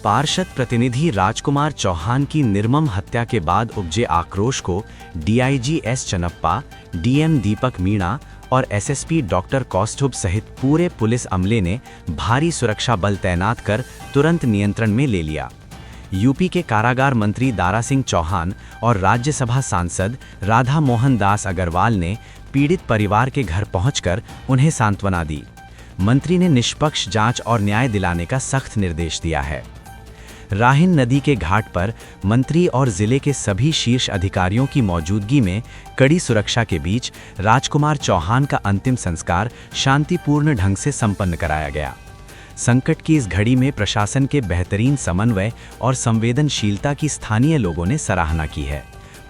पार्षद प्रतिनिधि राजकुमार चौहान की निर्मम हत्या के बाद उपजे आक्रोश को DIG S Channappa, DM Deepak Meena और एसएसपी डॉक्टर कौस्तुभ सहित पूरे पुलिस अमले ने भारी सुरक्षा बल तैनात कर तुरंत नियंत्रण में ले लिया। यूपी के कारागार मंत्री दारा सिंह चौहान और राज्यसभा सांसद राधा मोहन दास अग्रवाल ने पीड़ित परिवार के घर पहुंचकर उन्हें सांत्वना दी। मंत्री ने निष्पक्ष जांच और न्याय दिलाने का सख्त निर्देश दिया है। राहिन नदी के घाट पर मंत्री और जिले के सभी शीर्ष अधिकारियों की मौजूदगी में कड़ी सुरक्षा के बीच राजकुमार चौहान का अंतिम संस्कार शांतिपूर्ण ढंग से संपन्न कराया गया। संकट की इस घड़ी में प्रशासन के बेहतरीन समन्वय और संवेदनशीलता की स्थानीय लोगों ने सराहना की है।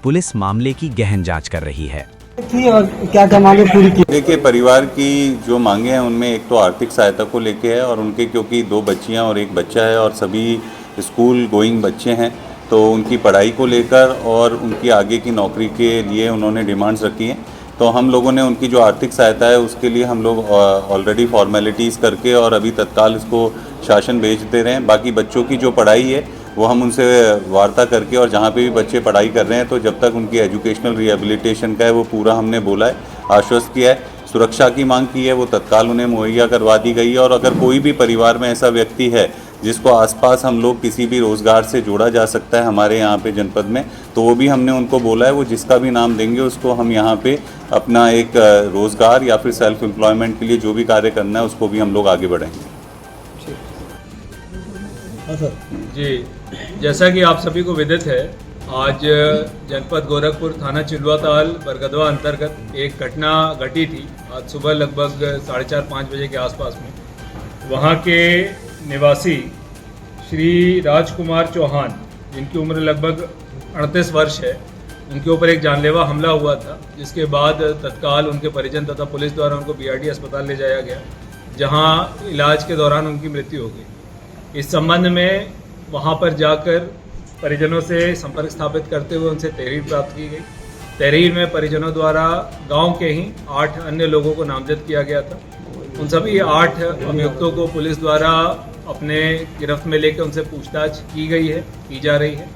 पुलिस मामले की गहन जांच कर रही है। क्या मांगे पूरी की? देखिए, परिवार की जो मांगे हैं उनमें एक तो आर्थिक सहायता को लेके है और उनके क्योंकि 2 बच्चियां और 1 बच्चा है और सभी स्कूल गोइंग बच्चे हैं, तो उनकी पढ़ाई को लेकर और उनकी आगे की नौकरी के लिए उन्होंने डिमांड्स रखी हैं। तो हम लोगों ने उनकी जो आर्थिक सहायता है उसके लिए हम लोग ऑलरेडी फॉर्मेलिटीज़ करके और अभी तत्काल इसको शासन भेज दे रहे हैं। बाकी बच्चों की जो पढ़ाई है वो हम उनसे वार्ता करके और जहाँ पे भी बच्चे पढ़ाई कर रहे हैं तो जब तक उनकी एजुकेशनल रिहेबिलिटेशन का है वो पूरा हमने बोला है, आश्वस्त किया है। सुरक्षा की मांग की है वो तत्काल उन्हें मुहैया करवा दी गई है। और अगर कोई भी परिवार में ऐसा व्यक्ति है जिसको आसपास हम लोग किसी भी रोज़गार से जोड़ा जा सकता है हमारे यहाँ पे जनपद में, तो वो भी हमने उनको बोला है, वो जिसका भी नाम देंगे उसको हम यहाँ पे अपना एक रोज़गार या फिर सेल्फ एम्प्लॉयमेंट के लिए जो भी कार्य करना है उसको भी हम लोग आगे बढ़ेंगे। जी, जैसा कि आप सभी को विदित है, आज जनपद गोरखपुर थाना चिलवाताल बरगदवा अंतर्गत एक घटना घटी थी। आज सुबह लगभग 4:30-5 बजे के आसपास में वहाँ के निवासी श्री राजकुमार चौहान, जिनकी उम्र लगभग 38 वर्ष है, उनके ऊपर एक जानलेवा हमला हुआ था, जिसके बाद तत्काल उनके परिजन तथा पुलिस द्वारा उनको बीआरडी अस्पताल ले जाया गया, जहां इलाज के दौरान उनकी मृत्यु हो गई। इस संबंध में वहां पर जाकर परिजनों से संपर्क स्थापित करते हुए उनसे तहरीर प्राप्त की गई। तहरीर में परिजनों द्वारा गांव के ही 8 अन्य लोगों को नामजद किया गया था। उन सभी 8 अभियुक्तों को पुलिस द्वारा अपने गिरफ्त में लेकर उनसे पूछताछ की जा रही है।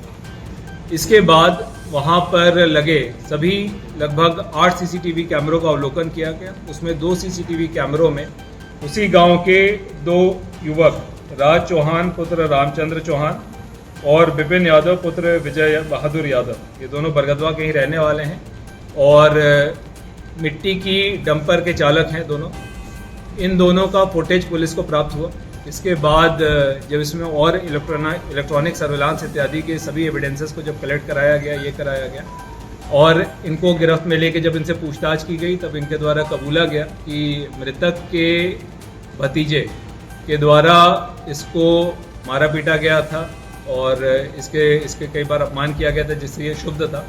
इसके बाद वहां पर लगे सभी लगभग 8 सीसीटीवी कैमरों का अवलोकन किया गया। उसमें 2 सीसीटीवी कैमरों में उसी गांव के 2 युवक, राज चौहान पुत्र रामचंद्र चौहान और विपिन यादव पुत्र विजय बहादुर यादव, ये दोनों बरगदवा के ही रहने वाले हैं और मिट्टी की डंपर के चालक हैं दोनों। इन दोनों का फुटेज पुलिस को प्राप्त हुआ। इसके बाद जब इसमें और इलेक्ट्रॉनिक सर्विलांस इत्यादि के सभी एविडेंसेस को जब कलेक्ट कराया गया और इनको गिरफ्त में लेके जब इनसे पूछताछ की गई, तब इनके द्वारा कबूला गया कि मृतक के भतीजे के द्वारा इसको मारा पीटा गया था और इसके कई बार अपमान किया गया था, जिससे ये क्षुब्ध था,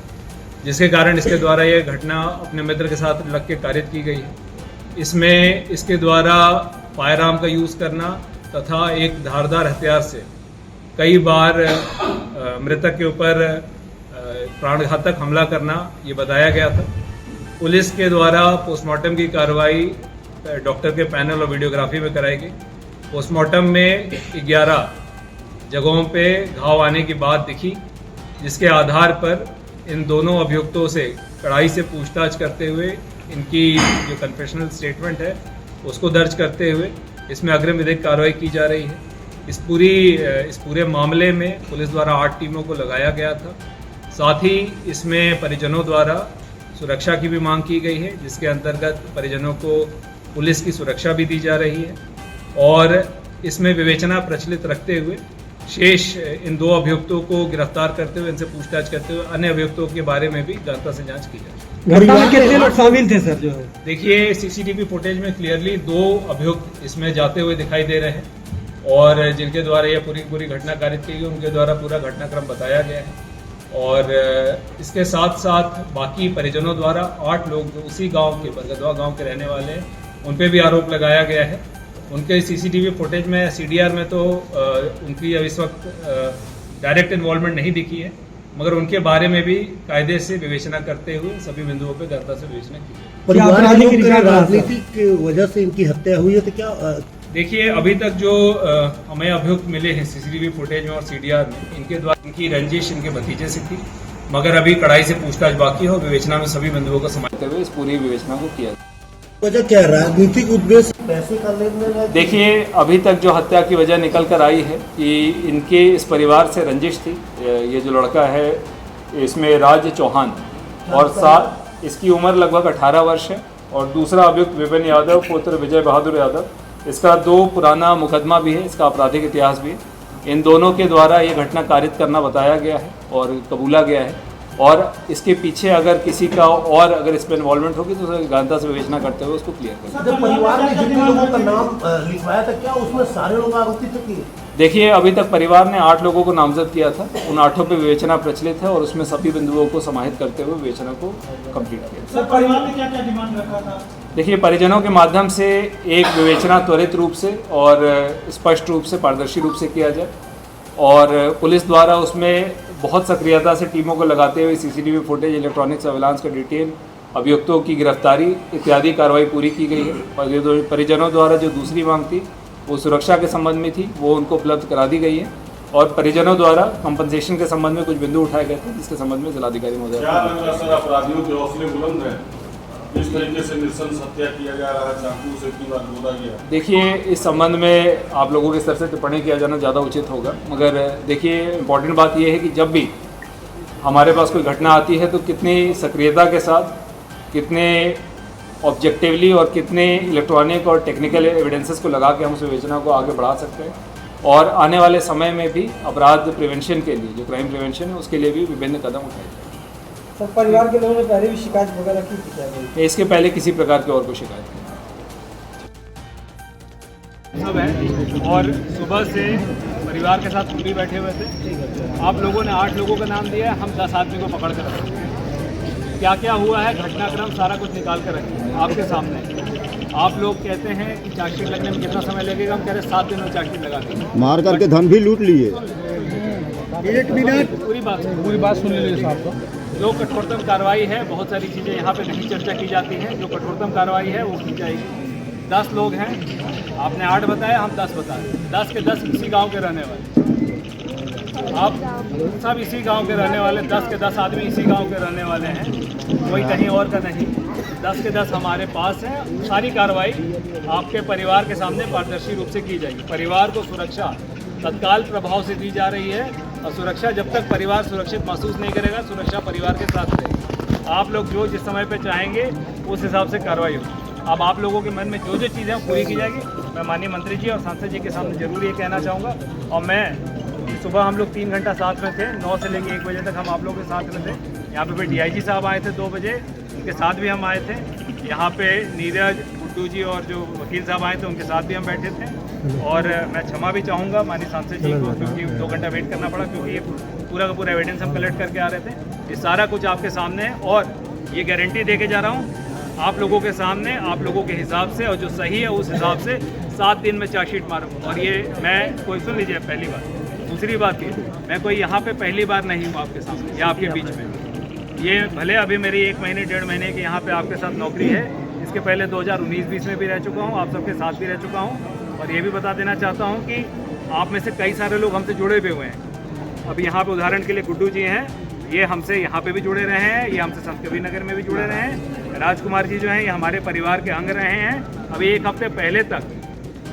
जिसके कारण इसके द्वारा ये घटना अपने मित्र के साथ लग के कारित की गई है। इसमें इसके द्वारा फायर आर्म का यूज़ करना तथा एक धारदार हथियार से कई बार मृतक के ऊपर प्राणघातक हमला करना ये बताया गया था। पुलिस के द्वारा पोस्टमार्टम की कार्रवाई डॉक्टर के पैनल और वीडियोग्राफी में कराई गई। पोस्टमार्टम में 11 जगहों पे घाव आने की बात दिखी, जिसके आधार पर इन दोनों अभियुक्तों से कड़ाई से पूछताछ करते हुए इनकी जो कन्फेशनल स्टेटमेंट है उसको दर्ज करते हुए इसमें अग्रिम विधिक कार्रवाई की जा रही है। इस पूरे मामले में पुलिस द्वारा 8 टीमों को लगाया गया था। साथ ही इसमें परिजनों द्वारा सुरक्षा की भी मांग की गई है, जिसके अंतर्गत परिजनों को पुलिस की सुरक्षा भी दी जा रही है और इसमें विवेचना प्रचलित रखते हुए शेष इन 2 अभियुक्तों को गिरफ्तार करते हुए इनसे पूछताछ करते हुए अन्य अभियुक्तों के बारे में भी गहनता से जांच की जाए। घटना में कितने लोग शामिल थे सर? जो देखिए, सीसीटीवी फुटेज में क्लियरली 2 अभियुक्त इसमें जाते हुए दिखाई दे रहे हैं और जिनके द्वारा यह पूरी घटना कारित की गई, उनके द्वारा पूरा घटनाक्रम बताया गया है। और इसके साथ साथ बाकी परिजनों द्वारा 8 लोग जो उसी गाँव के बरगदवा गाँव के रहने वाले हैं, उन पर भी आरोप लगाया गया है। उनके सीसीटीवी फुटेज में सीडीआर में तो उनकी अब इस वक्त डायरेक्ट इन्वॉल्वमेंट नहीं दिखी है, मगर उनके बारे में भी कायदे से विवेचना करते हुए सभी बिंदुओं पर गहनता से विवेचना की। राजनीति की वजह से इनकी हत्या हुई है, तो क्या देखिए, अभी तक जो हमें अभियुक्त मिले हैं सीसीटीवी फुटेज में और सीडीआर में, इनके द्वारा इनकी रंजिश इनके भतीजे से थी, मगर अभी कड़ाई से पूछताछ बाकी है और विवेचना में सभी बंधुओं को समाहित हुए इस पूरी विवेचना को किया। वजह क्या राजनीतिक उद्देश्य पैसे का लेन देन? देखिए, अभी तक जो हत्या की वजह निकल कर आई है कि इनके इस परिवार से रंजिश थी। ये जो लड़का है इसमें राज चौहान और साथ इसकी उम्र लगभग 18 वर्ष है, और दूसरा अभियुक्त विपिन यादव पुत्र विजय बहादुर यादव, इसका 2 पुराना मुकदमा भी है, इसका आपराधिक इतिहास भी है। इन दोनों के द्वारा ये घटना कारित करना बताया गया है और कबूला गया है, और इसके पीछे अगर किसी का और अगर इसमें इन्वॉल्वमेंट होगी तो गहनता से विवेचना करते हुए उसको क्लियर करें। जब परिवार ने जितने लोगों का नाम लिखवाया था, क्या उसमें सारे लोग आरोपी थे? देखिए, अभी तक परिवार ने 8 लोगों को नामजद किया था, उन 8 पे विवेचना प्रचलित है और उसमें सभी बिंदुओं को समाहित करते हुए विवेचना को कंप्लीट किया। सर, परिवार ने क्या क्या डिमांड रखा था? देखिए, परिजनों के माध्यम से एक विवेचना त्वरित रूप से और स्पष्ट रूप से पारदर्शी रूप से किया जाए, और पुलिस द्वारा उसमें बहुत सक्रियता से टीमों को लगाते हुए सीसीटीवी फुटेज, इलेक्ट्रॉनिक सर्विलांस का डिटेल, अभियुक्तों की गिरफ्तारी इत्यादि कार्रवाई पूरी की गई है। परिजनों द्वारा जो दूसरी मांग थी वो सुरक्षा के संबंध में थी, वो उनको उपलब्ध करा दी गई है, और परिजनों द्वारा कंपनसेशन के संबंध में कुछ बिंदु उठाए गए थे, जिसके संबंध में जिलाधिकारी महोदय सर अपराधियों के हौसले बुलंद हैं, जिस तरीके से नृशंस हत्या किया जा रहा है, चाकू से इतनी बार बोला गया। देखिए, इस संबंध में आप लोगों के स्तर से टिप्पणी किया जाना ज़्यादा उचित होगा, मगर देखिए इम्पॉर्टेंट बात यह है कि जब भी हमारे पास कोई घटना आती है तो कितनी सक्रियता के साथ, कितने ऑब्जेक्टिवली और कितने इलेक्ट्रॉनिक और टेक्निकल एविडेंसेस को लगा के हम उस विवेचना को आगे बढ़ा सकते हैं, और आने वाले समय में भी अपराध प्रिवेंशन के लिए, जो क्राइम प्रिवेंशन है, उसके लिए भी विभिन्न कदम उठाए जाए। सर, परिवार के लोगों ने पहले भी शिकायत वगैरह की थी क्या? इसके पहले किसी प्रकार की और कोई शिकायत नहीं सब है, और सुबह से परिवार के साथ पूरी बैठे हुए थे। आप लोगों ने 8 लोगों का नाम दिया है, हम 10 आदमी को पकड़ कर रखे हैं। क्या क्या हुआ है, घटनाक्रम सारा कुछ निकाल कर रखे आपके सामने। आप लोग कहते हैं कि चार्जशीट लगने में कितना समय लगेगा, हम कह रहे हैं 7 दिन में चार्जशीट लगा देंगे। मार करके धन भी लूट लिए। 1 मिनट पूरी बात सुन लीजिए साहब। जो कठोरतम कार्रवाई है, बहुत सारी चीज़ें यहाँ पे नहीं चर्चा की जाती हैं, जो कठोरतम कार्रवाई है वो की जाएगी। 10 लोग हैं, आपने 8 बताया, हम 10 बताए, 10 के 10 इसी गांव के रहने वाले, आप सब इसी गांव के रहने वाले, 10 के 10 आदमी इसी गांव के रहने वाले हैं, कोई कहीं और का नहीं। 10 के 10 हमारे पास हैं। सारी कार्रवाई आपके परिवार के सामने पारदर्शी रूप से की जाएगी। परिवार को सुरक्षा तत्काल प्रभाव से दी जा रही है, और सुरक्षा जब तक परिवार सुरक्षित महसूस नहीं करेगा, सुरक्षा परिवार के साथ रहेगी। आप लोग जो जिस समय पे चाहेंगे उस हिसाब से कार्रवाई होगी। अब आप लोगों के मन में जो जो चीज़ें हैं पूरी की जाएगी। मैं माननीय मंत्री जी और सांसद जी के सामने जरूर ये कहना चाहूँगा, और मैं सुबह हम लोग 3 घंटा साथ में थे, 9 से लेकर 1 बजे तक हम आप लोगों के साथ में थे। यहाँ पे DIG साहब आए थे 2 बजे, उनके साथ भी हम आए थे। यहाँ पे नीरज, गुड्डू जी और जो वकील साहब आए थे उनके साथ भी हम बैठे थे। और मैं क्षमा भी चाहूँगा माननीय सांसद जी को, क्योंकि 2 घंटा वेट करना पड़ा, क्योंकि ये पूरा का पूरा एविडेंस हम कलेक्ट करके आ रहे थे। ये सारा कुछ आपके सामने है, और ये गारंटी दे के जा रहा हूँ आप लोगों के सामने, आप लोगों के हिसाब से, और जो सही है उस हिसाब से 7 दिन में चार्जशीट मारूंगा। और ये मैं कोई सुन लीजिए, पहली बात। दूसरी बात ये, मैं कोई यहाँ पे पहली बार नहीं हूँ आपके सामने या आपके बीच में। ये भले अभी मेरी 1 महीने 1.5 महीने की यहाँ पे आपके साथ नौकरी है, इसके पहले 2019-20 में भी रह चुका हूँ, आप सबके साथ भी रह चुका हूँ। और ये भी बता देना चाहता हूँ कि आप में से कई सारे लोग हमसे जुड़े हुए हुए हैं। अब यहाँ पे उदाहरण के लिए गुड्डू जी हैं, ये हमसे यहाँ पे भी जुड़े रहे हैं, ये हमसे संत कबीर नगर में भी जुड़े रहे हैं। राजकुमार जी जो हैं, ये हमारे परिवार के अंग रहे हैं। अभी 1 हफ्ते पहले तक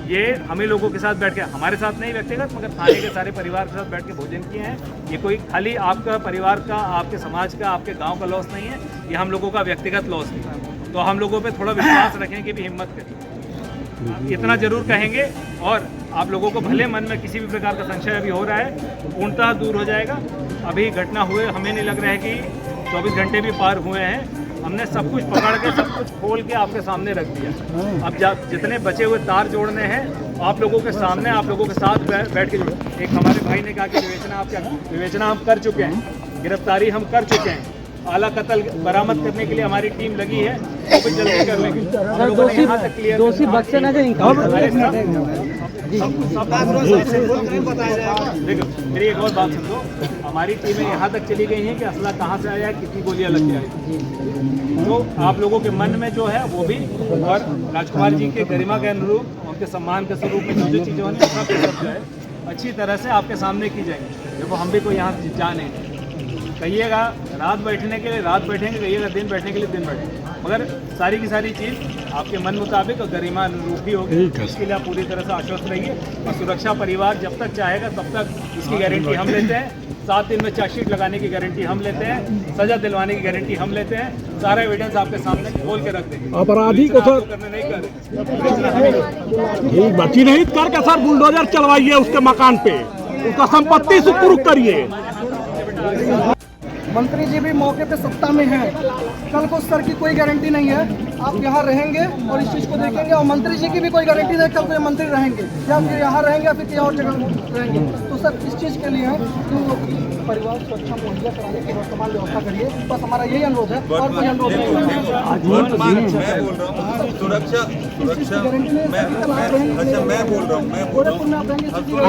ये हम ही लोगों के साथ बैठ के, हमारे साथ नहीं व्यक्तिगत, मगर थाने के सारे परिवार के साथ बैठ के भोजन किए हैं। ये कोई खाली आपका परिवार का, आपके समाज का, आपके गांव का लॉस नहीं है, ये हम लोगों का व्यक्तिगत लॉस है। तो हम लोगों पे थोड़ा विश्वास रखें कि भी हिम्मत करें, इतना जरूर कहेंगे। और आप लोगों को भले मन में किसी भी प्रकार का संशय अभी हो रहा है, पूर्णतः दूर हो जाएगा। अभी घटना हुए हमें नहीं लग रहा है कि 24 घंटे भी पार हुए हैं। हमने सब कुछ पकड़ के, सब कुछ खोल के आपके सामने रख दिया। अब जितने बचे हुए तार जोड़ने हैं, आप लोगों के सामने, आप लोगों के साथ बैठ के जोड़े। एक हमारे भाई ने कहा कि विवेचना हम कर चुके हैं, गिरफ्तारी हम कर चुके हैं, आला कत्ल बरामद करने के लिए हमारी टीम लगी है, वो भी जल्दी कर लेंगे। दोषी बख्शे ना जाए। देखो मेरी एक और बात सुनो, हमारी टीमें यहाँ तक चली गई हैं कि असला कहाँ से आया, कितनी गोलियाँ लग गई। तो आप लोगों के मन में जो है वो भी, और राजकुमार जी के गरिमा के अनुरूप आपके सम्मान के स्वरूप में जो चीज़ें होनी सब जो है अच्छी तरह से आपके सामने की जाएंगी। देखो हम भी कोई यहाँ जा नहीं, कहिएगा रात बैठने के लिए रात बैठेंगे, कहिएगा दिन बैठने के लिए दिन बैठेंगे, मगर सारी की सारी चीज़ आपके मन मुताबिक और गरिमा अनुरूप ही होगी। इसके लिए आप पूरी तरह से आश्वस्त रहिए और सुरक्षा परिवार जब तक चाहेगा तब तक इसकी गारंटी हम लेते हैं। 7 दिन में चार्जशीट लगाने की गारंटी हम लेते हैं, सजा दिलवाने की गारंटी हम लेते हैं, सारा एविडेंस आपके सामने खोल के रख देंगे। अपराधी को सर करने नहीं कर बची नहीं करके सर बुलडोजर चलवाइए उसके मकान पे, उसका संपत्ति सुपुर्द करिए। मंत्री जी भी मौके पे सत्ता में हैं, कल को सर की कोई गारंटी नहीं है आप यहाँ रहेंगे और इस चीज़ को देखेंगे, और मंत्री जी की भी कोई गारंटी नहीं कल को ये मंत्री रहेंगे या फिर यहाँ रहेंगे या फिर किसी और जगह रहेंगे। तो सर इस चीज़ के लिए है तो परिवार सुरक्षा मुहैया कराने की वर्तमान व्यवस्था करिए, बस हमारा यही अनुरोध है और कोई अनुरोध नहीं है। सुरक्षा मैं बोल रहा हूँ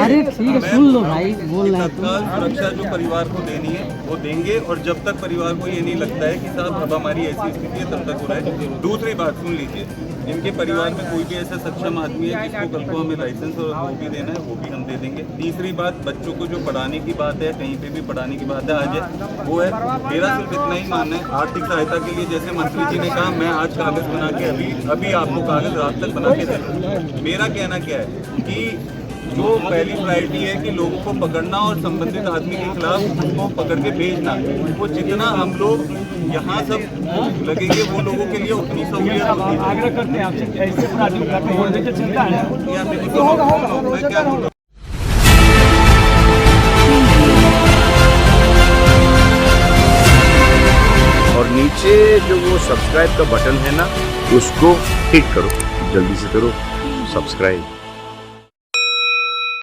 अरे ठीक है सुन लो भाई, बोल रहे हैं तत्काल सुरक्षा जो परिवार को देनी है वो देंगे, और जब तक परिवार को ये नहीं लगता है कि साहब अब हमारी ऐसी स्थिति है तब तक हो रहा है। दूसरी बात सुन लीजिए, इनके परिवार में कोई भी ऐसा सक्षम आदमी है जिसको कल को हमें लाइसेंस और वो भी देना है वो भी हम दे देंगे। तीसरी बात, बच्चों को जो पढ़ाने की बात है, कहीं पे भी पढ़ाने की बात है आज वो है, मेरा सिर्फ इतना ही मानना है आर्थिक सहायता के लिए, जैसे मंत्री जी ने कहा मैं आज कागज बना के अभी आपको कागज रात तक बना के दे। मेरा कहना क्या है कि जो पहली प्रायोरिटी है कि लोगों को पकड़ना और संबंधित आदमी के खिलाफ उसको पकड़ के भेजना, वो जितना हम लोग यहाँ सब लगेंगे वो लोगों के लिए उतनी सहूलियत होती है। आग्रह करते हैं आपसे ऐसे अपराधी को घर पे होने की चिंता है। मैं क्या बोल रहा हूँ, और नीचे जो वो सब्सक्राइब का बटन है ना उसको हिट करो, जल्दी से करो सब्सक्राइब।